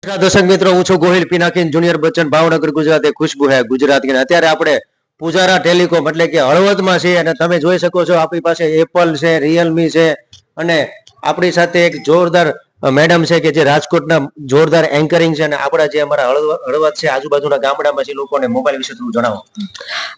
નમસ્કાર દર્શક મિત્રો, હું છું ગોહિલ પિનાકીન જુનિયર બચ્ચન, ભાવનગર ગુજરાત. ખુશ્બુ હે ગુજરાત. અત્યારે આપણે પૂજારા ટેલિકોમ એટલે કે હળવદમાં છીએ અને તમે જોઈ શકો છો આપણી પાસે એપલ છે, રિયલમી છે અને આપણી સાથે એક જોરદાર મેડમ છે કે જે રાજકોટના જોરદાર એન્કરિંગ છે અને આપણા જે અમારા હળવદ છે આજુબાજુના ગામડામાં છે લોકોને મોબાઈલ વિશે થોડું જણાવો.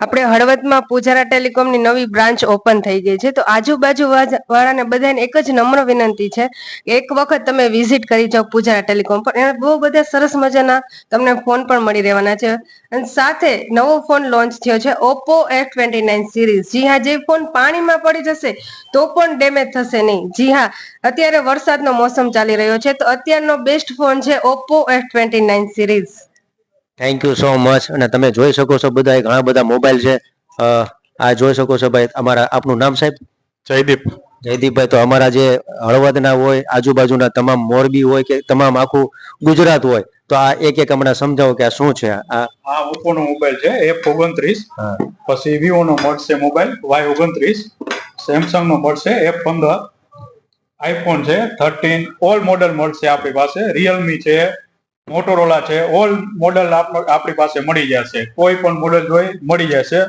આપણે હળવદમાં પૂજારા ટેલિકોમની નવી બ્રાન્ચ ઓપન થઈ ગઈ છે, તો આજુબાજુ વાળાને બધાને એક જ નમ્ર વિનંતી છે કે એક વખત તમે વિઝિટ કરી જાઓ પૂજારા ટેલિકોમ પર. એના બહુ બધા સરસ મજાના તમને ફોન પણ મળી રહેવાના છે અને સાથે નવો ફોન લોન્ચ થયો છે ઓપ્પો F29 સિરીઝ. જી હા, જે ફોન પાણીમાં પડી જશે તો પણ ડેમેજ થશે નહીં. જી હા, અત્યારે વરસાદનો મોસમ ચાલી રહ્યો છે તો અત્યારનો બેસ્ટ ફોન છે Oppo F29 series. Thank you so much. અને તમે જોઈ શકો છો બધા ઘણા બધા મોબાઈલ છે. આ જોઈ શકો છો ભાઈ. અમારા આપનું નામ સાહેબ? જયદીપ. જયદીપભાઈ, તો અમારા જે હળવદના હોય, આજુબાજુના તમામ મોરબી હોય કે તમામ આખું ગુજરાત હોય, તો આ એક એક હમણાં સમજાવો કે આ શું છે. આ ઓપ્પો નો મોબાઈલ છે F29, પછી વિવો નો મળશે મોબાઈલ Y29, સેમસંગ નો મળશે F15, આઈફોન છે 13, ઓલ મોડેલ મળશે આપણી પાસે. રિયલમી છે, મોટોરોલા છે, ઓલ મોડેલ આપણી પાસે મળી જશે. કોઈ પણ મોડેલ જોઈએ મળી જશે.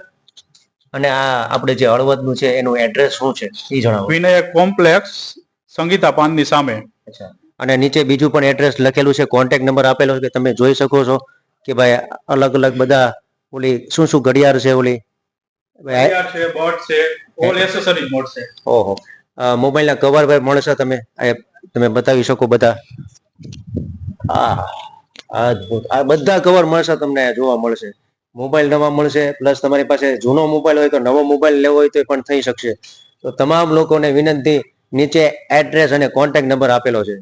અને આ આપણે જે હળવદનું છે એનું એડ્રેસ શું છે એ જણાવો. વિનાયક કોમ્પ્લેક્સ, સંગીતા પાનની સામે. અચ્છા. અને નીચે બીજું પણ એડ્રેસ લખેલું છે, કોન્ટેક્ટ નંબર આપેલો છે કે તમે જોઈ શકો છો કે ભાઈ અલગ અલગ બધા ઓલી શું શું ઘડિયાળ છે, ઓલી ઘડિયાળ છે, બટ છે, ઓલ એસેસરીઝ મળશે. ઓહો. મોબાઈલના કવર ભાઈ મળશે, તમે બતાવી શકો બધા. આ બધા કવર મળશે તમને, જોવા મળશે. મોબાઈલ નવા મળશે, પ્લસ તમારી પાસે જૂનો મોબાઈલ હોય તો નવો મોબાઈલ લેવો હોય તો પણ થઈ શકશે. તો તમામ લોકોને વિનંતી, નીચે એડ્રેસ અને કોન્ટેક્ટ નંબર આપેલો છે.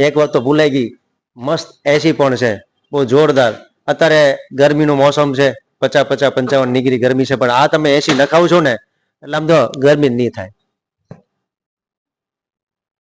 એક વાત તો ભૂલાઈ ગઈ, મસ્ત એસી પણ છે, બહુ જોરદાર. અત્યારે ગરમીનું મોસમ છે, 50-55-55 ડિગ્રી ગરમી છે, પણ આ તમે એસી નખાવશો ને એટલે આમ તો ગરમી જ નહીં થાય.